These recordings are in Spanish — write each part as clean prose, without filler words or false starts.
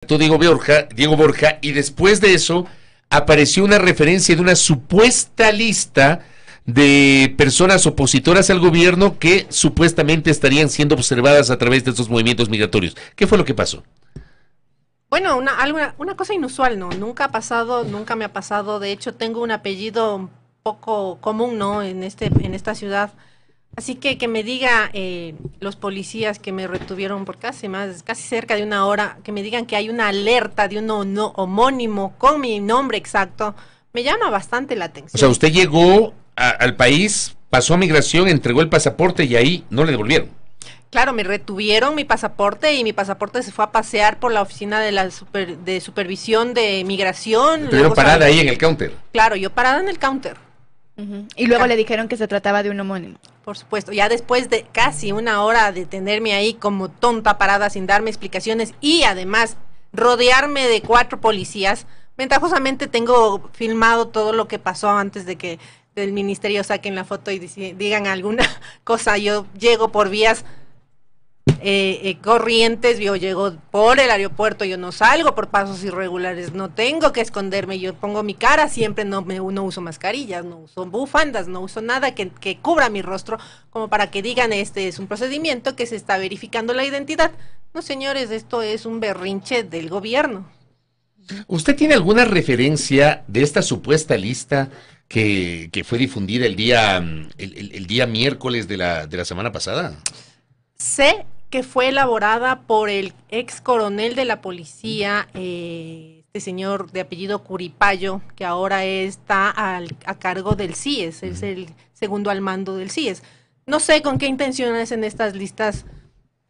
Diego Borja, y después de eso apareció una referencia de una supuesta lista de personas opositoras al gobierno que supuestamente estarían siendo observadas a través de estos movimientos migratorios. ¿Qué fue lo que pasó? Bueno, una cosa inusual, ¿no? Nunca ha pasado, nunca me ha pasado. De hecho, tengo un apellido un poco común, ¿no? En esta ciudad. Así que me diga los policías que me retuvieron por casi cerca de una hora, que me digan que hay una alerta de un homónimo con mi nombre exacto, me llama bastante la atención. O sea, usted llegó al país, pasó a migración, entregó el pasaporte y ahí no le devolvieron. Claro, me retuvieron mi pasaporte y mi pasaporte se fue a pasear por la oficina de supervisión de migración. ¿Estuvieron parada ahí en el counter? Claro, yo parada en el counter. Y luego le dijeron que se trataba de un homónimo. Por supuesto, ya después de casi una hora de tenerme ahí como tonta parada sin darme explicaciones y además rodearme de 4 policías, ventajosamente tengo filmado todo lo que pasó antes de que del ministerio saquen la foto y digan alguna cosa. Yo llego por vías corrientes, yo llego por el aeropuerto, yo no salgo por pasos irregulares, no tengo que esconderme, yo pongo mi cara siempre, no uso mascarillas, no uso bufandas, no uso nada que cubra mi rostro, como para que digan este es un procedimiento que se está verificando la identidad. No, señores, esto es un berrinche del gobierno. ¿Usted tiene alguna referencia de esta supuesta lista que fue difundida el día miércoles de la semana pasada? Sé que fue elaborada por el ex coronel de la policía, este señor de apellido Curipayo, que ahora está a cargo del CIES, es el segundo al mando del CIES. No sé con qué intenciones en estas listas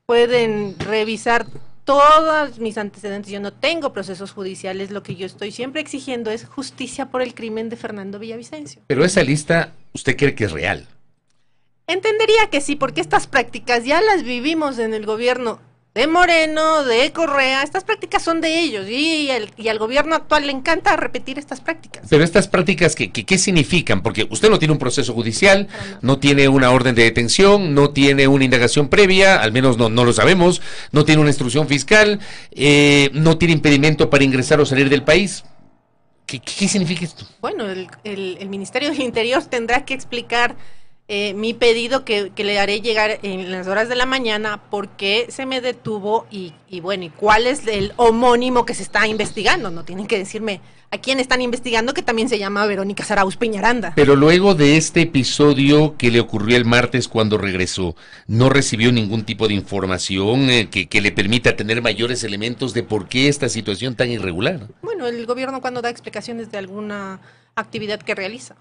pueden revisar todos mis antecedentes. Yo no tengo procesos judiciales, lo que yo estoy siempre exigiendo es justicia por el crimen de Fernando Villavicencio. Pero esa lista, ¿usted cree que es real? Entendería que sí, porque estas prácticas ya las vivimos en el gobierno de Moreno, de Correa. Estas prácticas son de ellos y al gobierno actual le encanta repetir estas prácticas. Pero estas prácticas, ¿qué significan? Porque usted no tiene un proceso judicial, no tiene una orden de detención, no tiene una indagación previa, al menos no lo sabemos, no tiene una instrucción fiscal, no tiene impedimento para ingresar o salir del país. ¿Qué significa esto? Bueno, el Ministerio del Interior tendrá que explicar mi pedido que le haré llegar en las horas de la mañana, por qué se me detuvo y bueno, y cuál es el homónimo que se está investigando. No tienen que decirme a quién están investigando, que también se llama Verónica Zarauz Peñaranda. Pero luego de este episodio que le ocurrió el martes cuando regresó, ¿no recibió ningún tipo de información que le permita tener mayores elementos de por qué esta situación tan irregular? Bueno, el gobierno cuando da explicaciones de alguna actividad que realiza.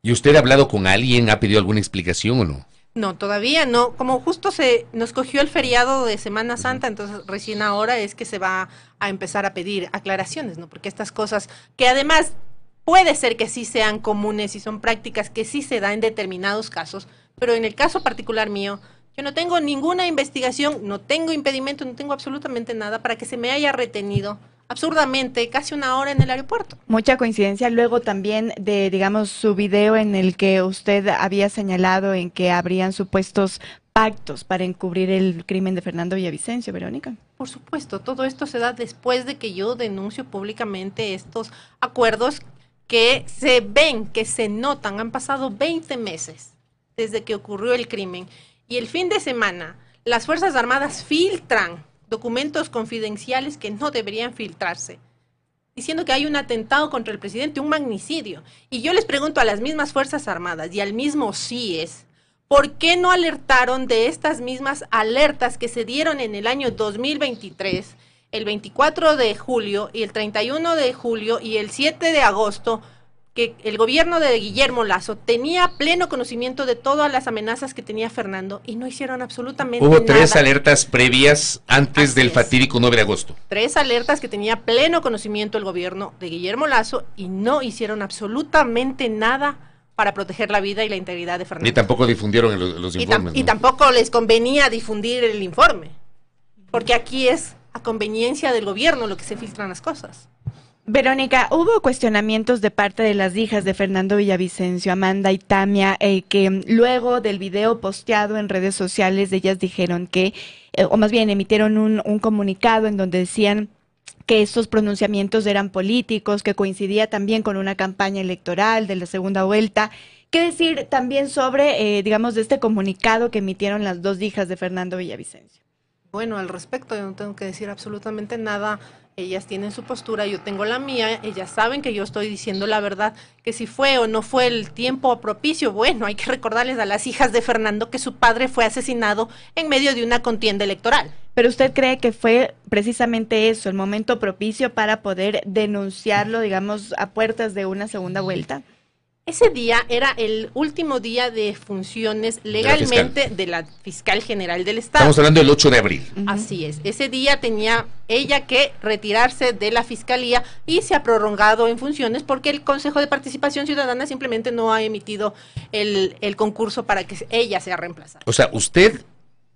¿Y usted ha hablado con alguien? ¿Ha pedido alguna explicación o no? No, todavía no. Como justo nos cogió el feriado de Semana Santa, entonces recién ahora es que se va a empezar a pedir aclaraciones, ¿no? Porque estas cosas, que además puede ser que sí sean comunes y son prácticas que sí se dan en determinados casos, pero en el caso particular mío, yo no tengo ninguna investigación, no tengo impedimento, no tengo absolutamente nada para que se me haya retenido absurdamente casi una hora en el aeropuerto. Mucha coincidencia luego también de, digamos, su video en el que usted había señalado en que habrían supuestos pactos para encubrir el crimen de Fernando Villavicencio, Verónica. Por supuesto, todo esto se da después de que yo denuncio públicamente estos acuerdos que se ven, que se notan. Han pasado 20 meses desde que ocurrió el crimen y el fin de semana las Fuerzas Armadas filtran documentos confidenciales que no deberían filtrarse, diciendo que hay un atentado contra el presidente, un magnicidio. Y yo les pregunto a las mismas Fuerzas Armadas y al mismo CIES, ¿por qué no alertaron de estas mismas alertas que se dieron en el año 2023, el 24 de julio y el 31 de julio y el 7 de agosto, que el gobierno de Guillermo Lasso tenía pleno conocimiento de todas las amenazas que tenía Fernando y no hicieron absolutamente nada? Hubo 3 alertas previas antes del fatídico 9 de agosto. 3 alertas que tenía pleno conocimiento el gobierno de Guillermo Lasso y no hicieron absolutamente nada para proteger la vida y la integridad de Fernando. Ni tampoco difundieron los informes. Y tampoco les convenía difundir el informe, porque aquí es a conveniencia del gobierno lo que se filtran las cosas. Verónica, hubo cuestionamientos de parte de las hijas de Fernando Villavicencio, Amanda y Tamia, que luego del video posteado en redes sociales, ellas dijeron que, o más bien emitieron un comunicado en donde decían que estos pronunciamientos eran políticos, que coincidía también con una campaña electoral de la segunda vuelta. ¿Qué decir también sobre, digamos, de este comunicado que emitieron las dos hijas de Fernando Villavicencio? Bueno, al respecto yo no tengo que decir absolutamente nada. Ellas tienen su postura, yo tengo la mía, ellas saben que yo estoy diciendo la verdad, que si fue o no fue el tiempo propicio, bueno, hay que recordarles a las hijas de Fernando que su padre fue asesinado en medio de una contienda electoral. ¿Pero usted cree que fue precisamente eso, el momento propicio para poder denunciarlo, digamos, a puertas de una segunda vuelta? Ese día era el último día de funciones legalmente de la fiscal general del Estado. Estamos hablando del 8 de abril. Así es. Ese día tenía ella que retirarse de la fiscalía y se ha prolongado en funciones porque el Consejo de Participación Ciudadana simplemente no ha emitido el concurso para que ella sea reemplazada. O sea, usted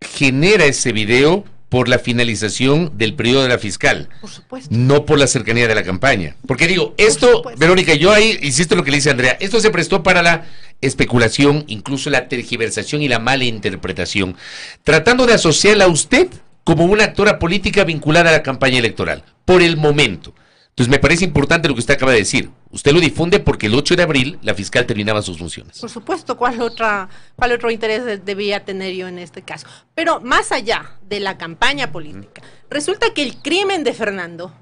genera ese video por la finalización del periodo de la fiscal. Por supuesto. No por la cercanía de la campaña. Porque digo, esto, Verónica, yo ahí insisto en lo que le dice Andrea, esto se prestó para la especulación, incluso la tergiversación y la mala interpretación, tratando de asociarla a usted como una actora política vinculada a la campaña electoral, por el momento. Entonces me parece importante lo que usted acaba de decir. Usted lo difunde porque el 8 de abril la fiscal terminaba sus funciones. Por supuesto, ¿cuál otro interés debía tener yo en este caso? Pero más allá de la campaña política, resulta que el crimen de Fernando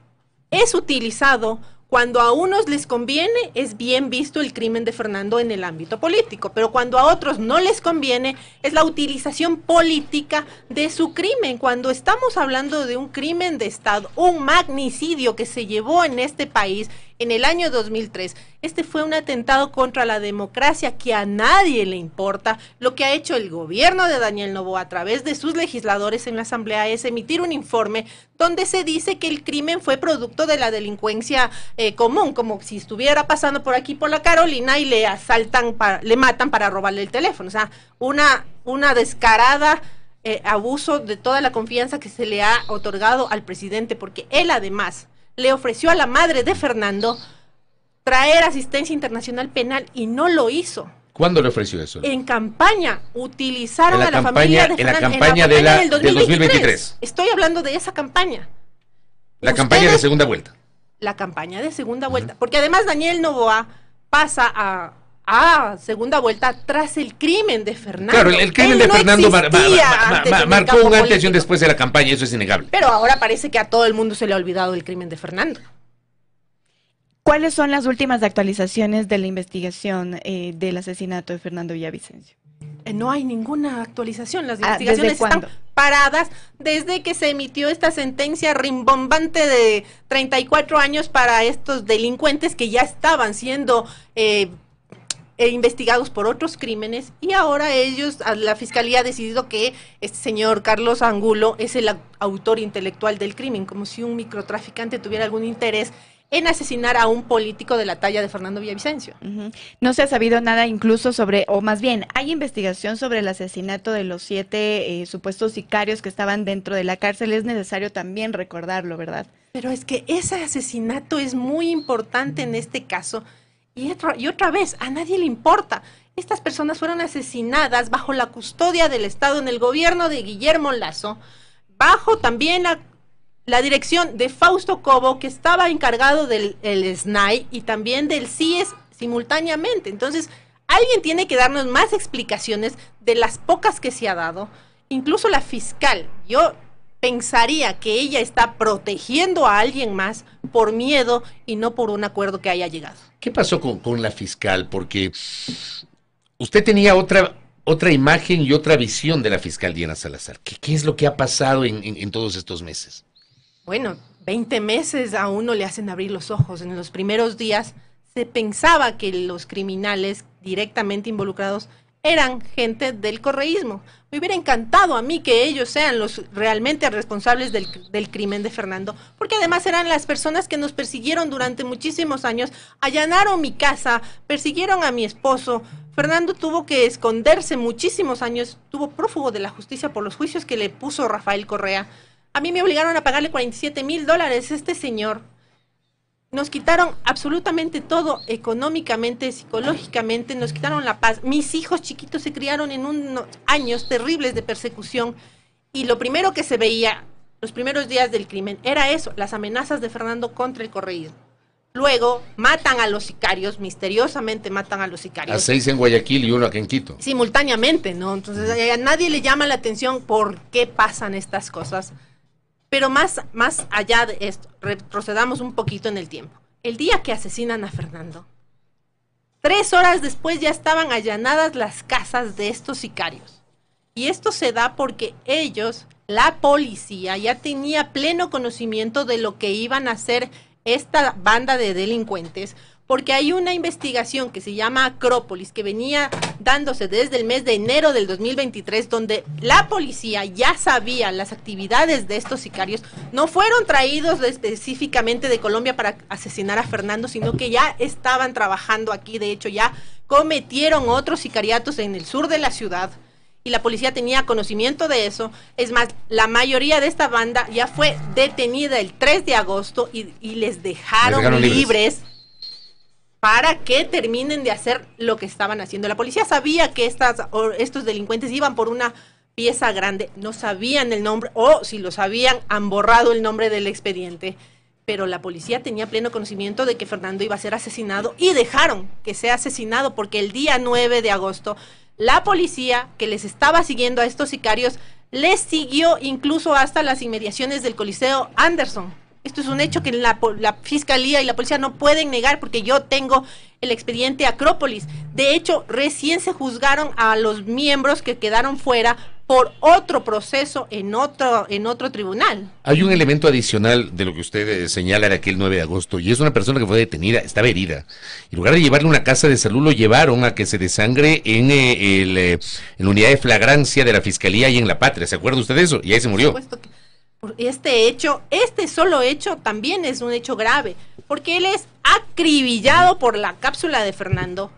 es utilizado cuando a unos les conviene, es bien visto el crimen de Fernando en el ámbito político, pero cuando a otros no les conviene, es la utilización política de su crimen. Cuando estamos hablando de un crimen de Estado, un magnicidio que se llevó en este país en el año 2003, este fue un atentado contra la democracia que a nadie le importa. Lo que ha hecho el gobierno de Daniel Noboa a través de sus legisladores en la Asamblea es emitir un informe donde se dice que el crimen fue producto de la delincuencia común, como si estuviera pasando por aquí por la Carolina y le asaltan, le matan para robarle el teléfono. O sea, una descarada abuso de toda la confianza que se le ha otorgado al presidente, porque él además le ofreció a la madre de Fernando traer asistencia internacional penal y no lo hizo. ¿Cuándo le ofreció eso? En campaña, utilizaron a la familia de Fernando. En la campaña del 2023. Estoy hablando de esa campaña. La campaña de segunda vuelta. La campaña de segunda vuelta. Porque además Daniel Noboa pasa a segunda vuelta tras el crimen de Fernando. Claro, el crimen de Fernando marcó un antes y un después de la campaña, eso es innegable. Pero ahora parece que a todo el mundo se le ha olvidado el crimen de Fernando. ¿Cuáles son las últimas actualizaciones de la investigación del asesinato de Fernando Villavicencio? No hay ninguna actualización, las investigaciones están paradas desde que se emitió esta sentencia rimbombante de 34 años para estos delincuentes que ya estaban siendo investigados por otros crímenes, y ahora la fiscalía ha decidido que este señor Carlos Angulo es el autor intelectual del crimen, como si un microtraficante tuviera algún interés en asesinar a un político de la talla de Fernando Villavicencio. No se ha sabido nada incluso sobre, o más bien, hay investigación sobre el asesinato de los 7 supuestos sicarios que estaban dentro de la cárcel. Es necesario también recordarlo, ¿verdad? Pero es que ese asesinato es muy importante en este caso. Y otra vez, a nadie le importa. Estas personas fueron asesinadas bajo la custodia del Estado en el gobierno de Guillermo Lasso, bajo también la dirección de Fausto Cobo, que estaba encargado del SNAI y también del CIES simultáneamente. Entonces, alguien tiene que darnos más explicaciones de las pocas que se ha dado. Incluso la fiscal, yo pensaría que ella está protegiendo a alguien más por miedo y no por un acuerdo que haya llegado. ¿Qué pasó con la fiscal? Porque usted tenía otra imagen y otra visión de la fiscal Diana Salazar. ¿Qué es lo que ha pasado en todos estos meses? Bueno, 20 meses a uno le hacen abrir los ojos. En los primeros días se pensaba que los criminales directamente involucrados eran gente del correísmo. Me hubiera encantado a mí que ellos sean los realmente responsables del crimen de Fernando, porque además eran las personas que nos persiguieron durante muchísimos años, allanaron mi casa, persiguieron a mi esposo. Fernando tuvo que esconderse muchísimos años, estuvo prófugo de la justicia por los juicios que le puso Rafael Correa. A mí me obligaron a pagarle $47,000. Este señor nos quitaron absolutamente todo, económicamente, psicológicamente, nos quitaron la paz. Mis hijos chiquitos se criaron en unos años terribles de persecución y lo primero que se veía los primeros días del crimen era eso, las amenazas de Fernando contra el correísmo. Luego matan a los sicarios, misteriosamente matan a los sicarios. A 6 en Guayaquil y 1 aquí en Quito. Simultáneamente, ¿no? Entonces a nadie le llama la atención por qué pasan estas cosas. Pero más allá de esto, retrocedamos un poquito en el tiempo. El día que asesinan a Fernando, 3 horas después ya estaban allanadas las casas de estos sicarios. Y esto se da porque ellos, la policía, ya tenía pleno conocimiento de lo que iban a hacer esta banda de delincuentes, porque hay una investigación que se llama Acrópolis, que venía dándose desde el mes de enero del 2023, donde la policía ya sabía las actividades de estos sicarios. No fueron traídos específicamente de Colombia para asesinar a Fernando, sino que ya estaban trabajando aquí. De hecho, ya cometieron otros sicariatos en el sur de la ciudad, y la policía tenía conocimiento de eso. Es más, la mayoría de esta banda ya fue detenida el 3 de agosto y les dejaron libres para que terminen de hacer lo que estaban haciendo. La policía sabía que estos delincuentes iban por una pieza grande, no sabían el nombre, o si lo sabían, han borrado el nombre del expediente, pero la policía tenía pleno conocimiento de que Fernando iba a ser asesinado y dejaron que sea asesinado, porque el día 9 de agosto la policía que les estaba siguiendo a estos sicarios les siguió incluso hasta las inmediaciones del Coliseo Anderson. Esto es un hecho que la fiscalía y la policía no pueden negar, porque yo tengo el expediente Acrópolis. De hecho, recién se juzgaron a los miembros que quedaron fuera por otro proceso en otro tribunal. Hay un elemento adicional de lo que usted señala de aquel 9 de agosto, y es una persona que fue detenida, estaba herida. En lugar de llevarle a una casa de salud, lo llevaron a que se desangre en la unidad de flagrancia de la Fiscalía y en La Patria. ¿Se acuerda usted de eso? Y ahí se murió. Por supuesto que este solo hecho también es un hecho grave, porque él es acribillado por la cápsula de Fernando.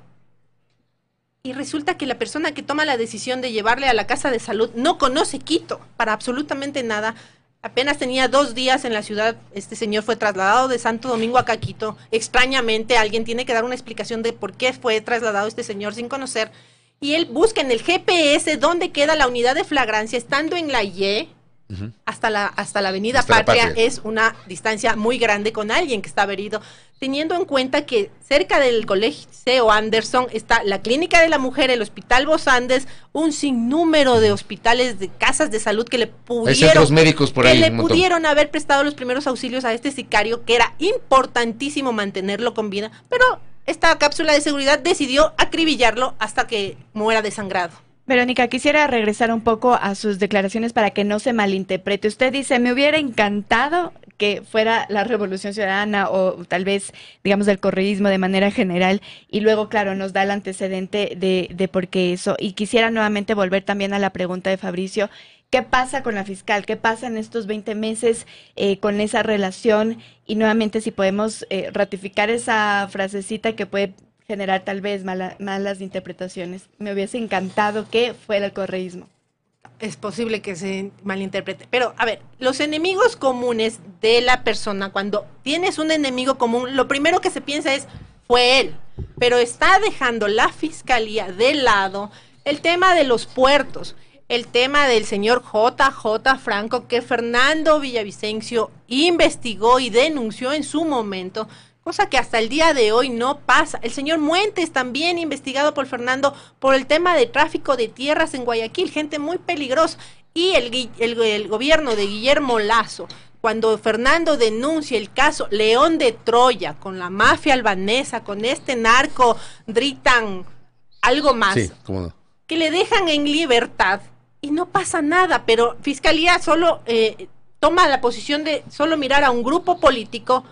Y resulta que la persona que toma la decisión de llevarle a la casa de salud no conoce Quito para absolutamente nada. Apenas tenía 2 días en la ciudad. Este señor fue trasladado de Santo Domingo acá a Quito. Extrañamente, alguien tiene que dar una explicación de por qué fue trasladado este señor sin conocer. Y él busca en el GPS dónde queda la unidad de flagrancia, estando en la Y. Hasta la avenida Patria es una distancia muy grande con alguien que estaba herido, teniendo en cuenta que cerca del Coliseo Anderson está la Clínica de la Mujer, el Hospital Vos Andes, un sinnúmero de hospitales, de casas de salud que le pudieron, médicos por ahí, pudieron haber prestado los primeros auxilios a este sicario, que era importantísimo mantenerlo con vida, pero esta cápsula de seguridad decidió acribillarlo hasta que muera desangrado. Verónica, quisiera regresar un poco a sus declaraciones para que no se malinterprete. Usted dice, me hubiera encantado que fuera la Revolución Ciudadana o tal vez, digamos, el correísmo de manera general, y luego, claro, nos da el antecedente de por qué eso. Y quisiera nuevamente volver también a la pregunta de Fabricio. ¿Qué pasa con la fiscal? ¿Qué pasa en estos 20 meses con esa relación? Y nuevamente, si podemos ratificar esa frasecita que puede generar tal vez malas interpretaciones. Me hubiese encantado que fuera el correísmo. Es posible que se malinterprete, pero a ver, los enemigos comunes de la persona, cuando tienes un enemigo común, lo primero que se piensa es, fue él, pero está dejando la fiscalía de lado el tema de los puertos, el tema del señor JJ Franco, que Fernando Villavicencio investigó y denunció en su momento, cosa que hasta el día de hoy no pasa. El señor Muentes, también investigado por Fernando por el tema de tráfico de tierras en Guayaquil, gente muy peligrosa. Y el gobierno de Guillermo Lasso, cuando Fernando denuncia el caso León de Troya con la mafia albanesa, con este narco Dritan, algo más, sí, ¿cómo no?, que le dejan en libertad y no pasa nada, pero Fiscalía solo toma la posición de solo mirar a un grupo político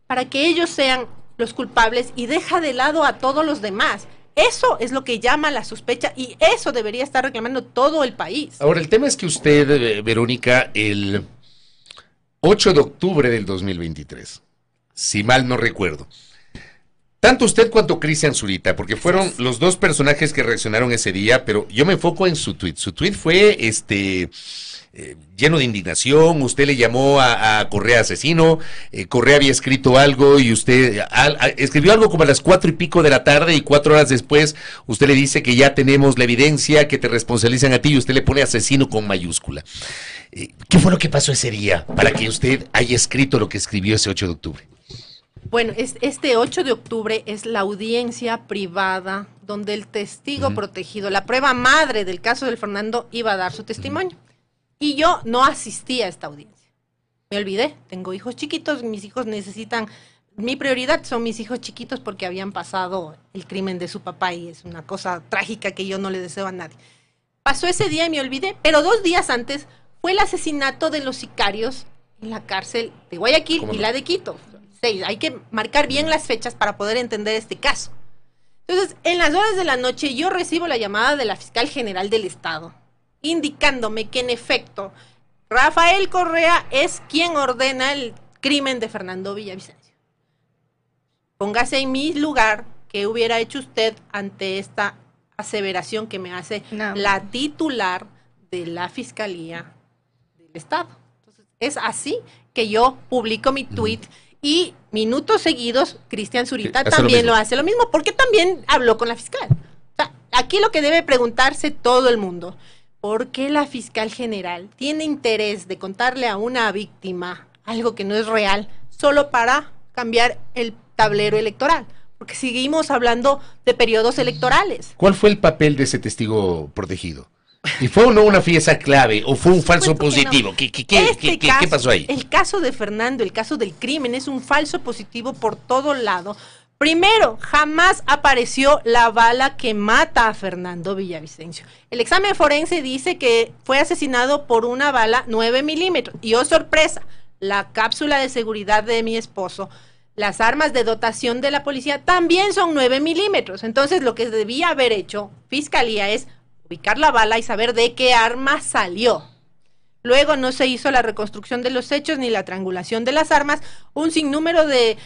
para que ellos sean los culpables y deja de lado a todos los demás. Eso es lo que llama la sospecha y eso debería estar reclamando todo el país. Ahora, el tema es que usted, Verónica, el 8 de octubre del 2023, si mal no recuerdo, tanto usted cuanto Cristian Zurita, porque fueron los dos personajes que reaccionaron ese día, pero yo me enfoco en su tweet. Su tweet fue lleno de indignación. Usted le llamó a Correa asesino, Correa había escrito algo y usted escribió algo como a las 4 y pico de la tarde, y 4 horas después usted le dice que ya tenemos la evidencia, que te responsabilizan a ti, y usted le pone asesino con mayúscula. ¿Qué fue lo que pasó ese día para que usted haya escrito lo que escribió ese 8 de octubre? Bueno, este 8 de octubre es la audiencia privada donde el testigo protegido, la prueba madre del caso del Fernando, iba a dar su testimonio. Y yo no asistí a esta audiencia. Me olvidé, tengo hijos chiquitos, mis hijos necesitan, mi prioridad son mis hijos chiquitos porque habían pasado el crimen de su papá y es una cosa trágica que yo no le deseo a nadie. Pasó ese día y me olvidé, pero 2 días antes fue el asesinato de los sicarios en la cárcel de Guayaquil y la de Quito. Hay que marcar bien las fechas para poder entender este caso. Entonces, en las horas de la noche yo recibo la llamada de la fiscal general del Estado, indicándome que en efecto Rafael Correa es quien ordena el crimen de Fernando Villavicencio. Póngase en mi lugar, ¿qué hubiera hecho usted ante esta aseveración que me hace la titular de la Fiscalía del Estado? Entonces, es así que yo publico mi tuit. Y minutos seguidos, Cristian Zurita también lo hace lo mismo, porque también habló con la fiscal. O sea, aquí lo que debe preguntarse todo el mundo, ¿por qué la fiscal general tiene interés de contarle a una víctima algo que no es real solo para cambiar el tablero electoral? Porque seguimos hablando de periodos electorales. ¿Cuál fue el papel de ese testigo protegido? ¿Y fue o no una pieza clave o fue un falso positivo? No. ¿Qué pasó ahí? El caso de Fernando, el caso del crimen, es un falso positivo por todo lado. Primero, jamás apareció la bala que mata a Fernando Villavicencio. El examen forense dice que fue asesinado por una bala 9 milímetros. Y oh sorpresa, la cápsula de seguridad de mi esposo, las armas de dotación de la policía también son 9 milímetros. Entonces, lo que debía haber hecho Fiscalía es ubicar la bala y saber de qué arma salió. Luego no se hizo la reconstrucción de los hechos ni la triangulación de las armas, un sinnúmero de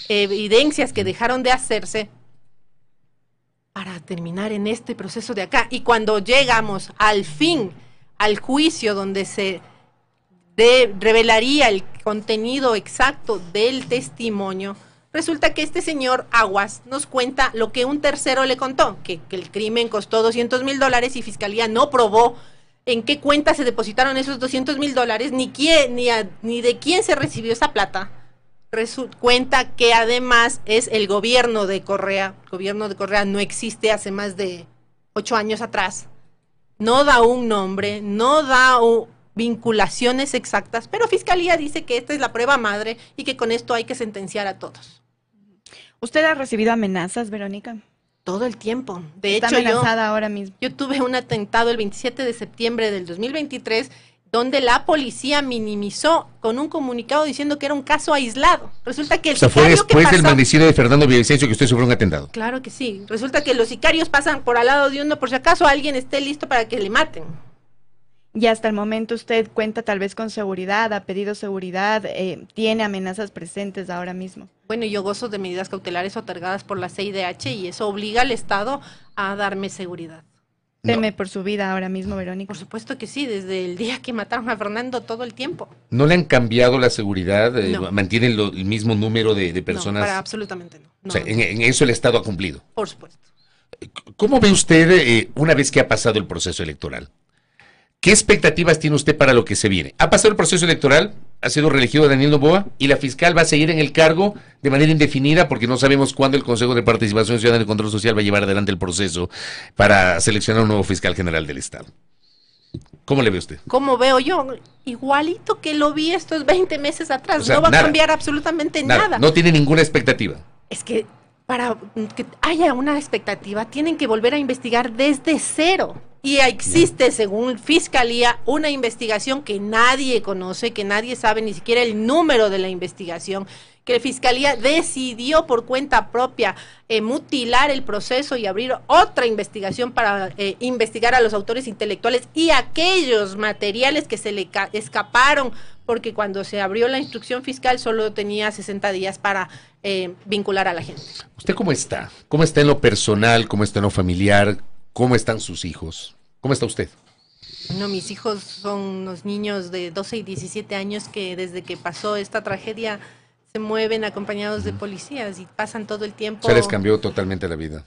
evidencias que dejaron de hacerse para terminar en este proceso de acá. Y cuando llegamos al fin, al juicio donde se revelaría el contenido exacto del testimonio, resulta que este señor Aguas nos cuenta lo que un tercero le contó, que el crimen costó $200,000 y Fiscalía no probó en qué cuenta se depositaron esos $200,000, ni de quién se recibió esa plata. Cuenta que además es el gobierno de Correa. El gobierno de Correa no existe hace más de 8 años atrás. No da un nombre, no da vinculaciones exactas, pero Fiscalía dice que esta es la prueba madre y que con esto hay que sentenciar a todos. ¿Usted ha recibido amenazas, Verónica? Todo el tiempo. De Está hecho, amenazada ahora mismo. Yo tuve un atentado el 27 de septiembre del 2023, donde la policía minimizó con un comunicado diciendo que era un caso aislado. Resulta que fue después del magnicidio de Fernando Villavicencio que usted sufrió un atentado. Claro que sí. Resulta que los sicarios pasan por al lado de uno por si acaso alguien esté listo para que le maten. Y hasta el momento usted cuenta tal vez con seguridad, ha pedido seguridad, tiene amenazas presentes ahora mismo. Bueno, yo gozo de medidas cautelares otorgadas por la CIDH y eso obliga al Estado a darme seguridad. ¿Teme por su vida ahora mismo, Verónica? Por supuesto que sí, desde el día que mataron a Fernando todo el tiempo. ¿No le han cambiado la seguridad? No. ¿Mantienen el mismo número de personas? No, absolutamente no. O sea, en eso el Estado ha cumplido. Por supuesto. ¿Cómo ve usted una vez que ha pasado el proceso electoral? ¿Qué expectativas tiene usted para lo que se viene? Ha pasado el proceso electoral, ha sido reelegido Daniel Noboa y la fiscal va a seguir en el cargo de manera indefinida porque no sabemos cuándo el Consejo de Participación Ciudadana y Control Social va a llevar adelante el proceso para seleccionar un nuevo fiscal general del Estado. ¿Cómo le ve usted? ¿Cómo veo yo? Igualito que lo vi estos 20 meses atrás. O sea, no va nada, a cambiar absolutamente nada. No tiene ninguna expectativa. Es que para que haya una expectativa tienen que volver a investigar desde cero. Y existe, según Fiscalía, una investigación que nadie conoce, que nadie sabe ni siquiera el número de la investigación, que la Fiscalía decidió por cuenta propia mutilar el proceso y abrir otra investigación para investigar a los autores intelectuales y aquellos materiales que se le escaparon, porque cuando se abrió la instrucción fiscal solo tenía 60 días para vincular a la gente. ¿Usted cómo está? ¿Cómo está en lo personal? ¿Cómo está en lo familiar? ¿Cómo están sus hijos? ¿Cómo está usted? No, mis hijos son unos niños de 12 y 17 años que desde que pasó esta tragedia se mueven acompañados de policías y pasan todo el tiempo. Se les cambió totalmente la vida.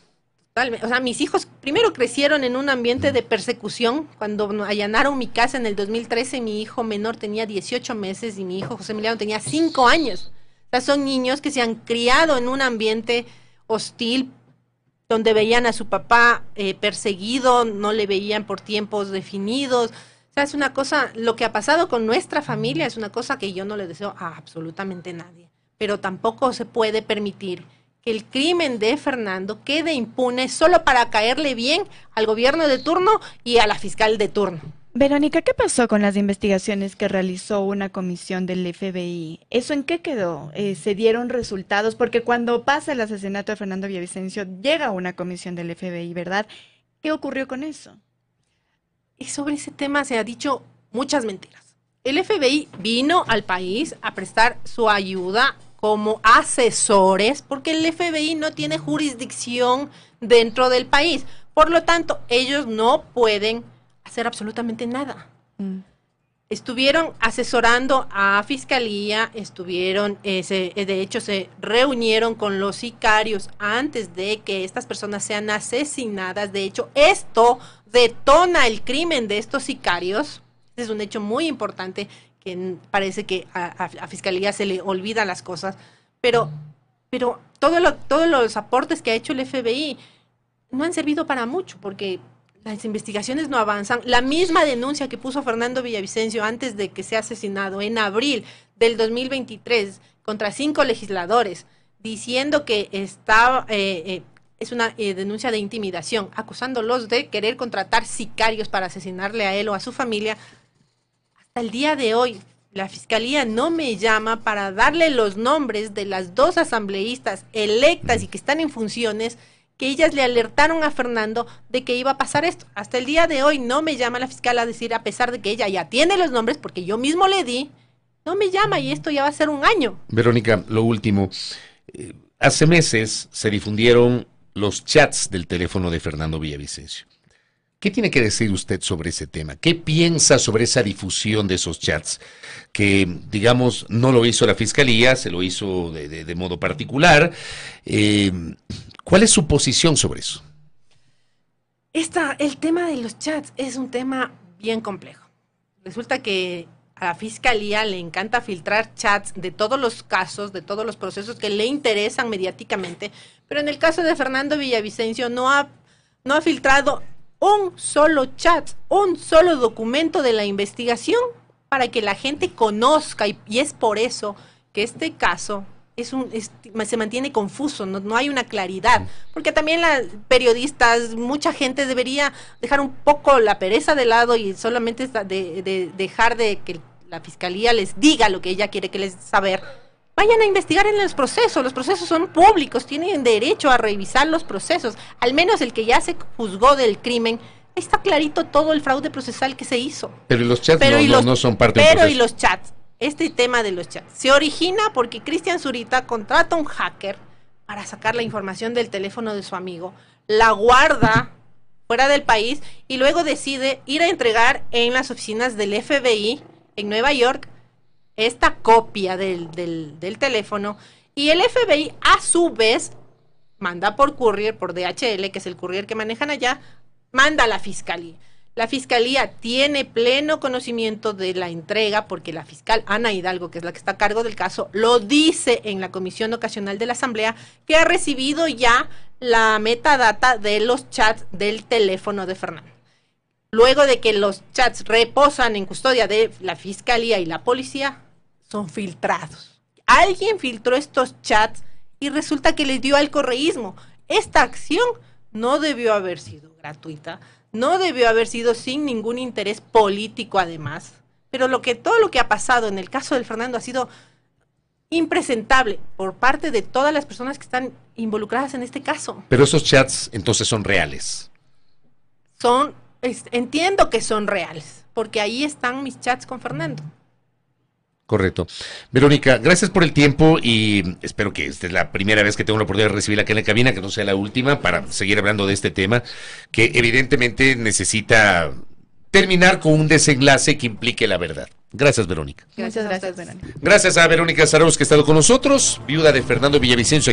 O sea, mis hijos primero crecieron en un ambiente de persecución. Cuando allanaron mi casa en el 2013, mi hijo menor tenía 18 meses y mi hijo José Emiliano tenía 5 años. O sea, son niños que se han criado en un ambiente hostil, donde veían a su papá perseguido, no le veían por tiempos definidos. O sea, es una cosa, lo que ha pasado con nuestra familia es una cosa que yo no le deseo a absolutamente nadie. Pero tampoco se puede permitir que el crimen de Fernando quede impune solo para caerle bien al gobierno de turno y a la fiscal de turno. Verónica, ¿qué pasó con las investigaciones que realizó una comisión del FBI? ¿Eso en qué quedó? ¿Se dieron resultados? Porque cuando pasa el asesinato de Fernando Villavicencio, llega una comisión del FBI, ¿verdad? ¿Qué ocurrió con eso? Y sobre ese tema se ha dicho muchas mentiras. El FBI vino al país a prestar su ayuda como asesores, porque el FBI no tiene jurisdicción dentro del país. Por lo tanto, ellos no pueden hacer absolutamente nada. Estuvieron asesorando a Fiscalía, de hecho se reunieron con los sicarios antes de que estas personas sean asesinadas. De hecho, esto detona el crimen de estos sicarios. Es un hecho muy importante que parece que a Fiscalía se le olvidan las cosas, pero todos los aportes que ha hecho el FBI no han servido para mucho, porque las investigaciones no avanzan. La misma denuncia que puso Fernando Villavicencio antes de que sea asesinado en abril del 2023 contra 5 legisladores, diciendo que estaba... es una denuncia de intimidación, acusándolos de querer contratar sicarios para asesinarle a él o a su familia. Hasta el día de hoy, la Fiscalía no me llama para darle los nombres de las 2 asambleístas electas y que están en funciones, que ellas le alertaron a Fernando de que iba a pasar esto. Hasta el día de hoy no me llama la fiscal a decir, a pesar de que ella ya tiene los nombres, porque yo mismo le di, no me llama y esto ya va a ser un año. Verónica, lo último. Hace meses se difundieron los chats del teléfono de Fernando Villavicencio. ¿Qué tiene que decir usted sobre ese tema? ¿Qué piensa sobre esa difusión de esos chats? Que, digamos, no lo hizo la Fiscalía, se lo hizo de modo particular. ¿Cuál es su posición sobre eso? El tema de los chats es un tema bien complejo. Resulta que a la Fiscalía le encanta filtrar chats de todos los casos, de todos los procesos que le interesan mediáticamente, pero en el caso de Fernando Villavicencio no ha filtrado un solo chat, un solo documento de la investigación para que la gente conozca, y es por eso que este caso se mantiene confuso, no hay una claridad, porque también periodistas, mucha gente debería dejar un poco la pereza de lado y solamente dejar de que la Fiscalía les diga lo que ella quiere que les saber. Vayan a investigar en los procesos son públicos, tienen derecho a revisar los procesos, al menos el que ya se juzgó del crimen, está clarito todo el fraude procesal que se hizo. Pero los chats no son parte del proceso. Pero y los chats, este tema de los chats, se origina porque Cristian Zurita contrata a un hacker para sacar la información del teléfono de su amigo, la guarda fuera del país y luego decide ir a entregar en las oficinas del FBI en Nueva York esta copia del teléfono, y el FBI a su vez manda por courier, por DHL, que es el courier que manejan allá, manda a la Fiscalía. La Fiscalía tiene pleno conocimiento de la entrega porque la fiscal Ana Hidalgo, que es la que está a cargo del caso, lo dice en la Comisión Ocasional de la Asamblea, que ha recibido ya la metadata de los chats del teléfono de Fernando. Luego de que los chats reposan en custodia de la Fiscalía y la policía, son filtrados. Alguien filtró estos chats y resulta que les dio al correísmo. Esta acción no debió haber sido gratuita, no debió haber sido sin ningún interés político además, pero todo lo que ha pasado en el caso del Fernando ha sido impresentable por parte de todas las personas que están involucradas en este caso. Pero esos chats entonces son reales. Entiendo que son reales, porque ahí están mis chats con Fernando. Correcto. Verónica, gracias por el tiempo y espero que esta es la primera vez que tengo la oportunidad de recibirla aquí en la cabina, que no sea la última, para seguir hablando de este tema que evidentemente necesita terminar con un desenlace que implique la verdad. Gracias, Verónica. Muchas gracias, Verónica. Gracias a Verónica Zarauz, que ha estado con nosotros, viuda de Fernando Villavicencio.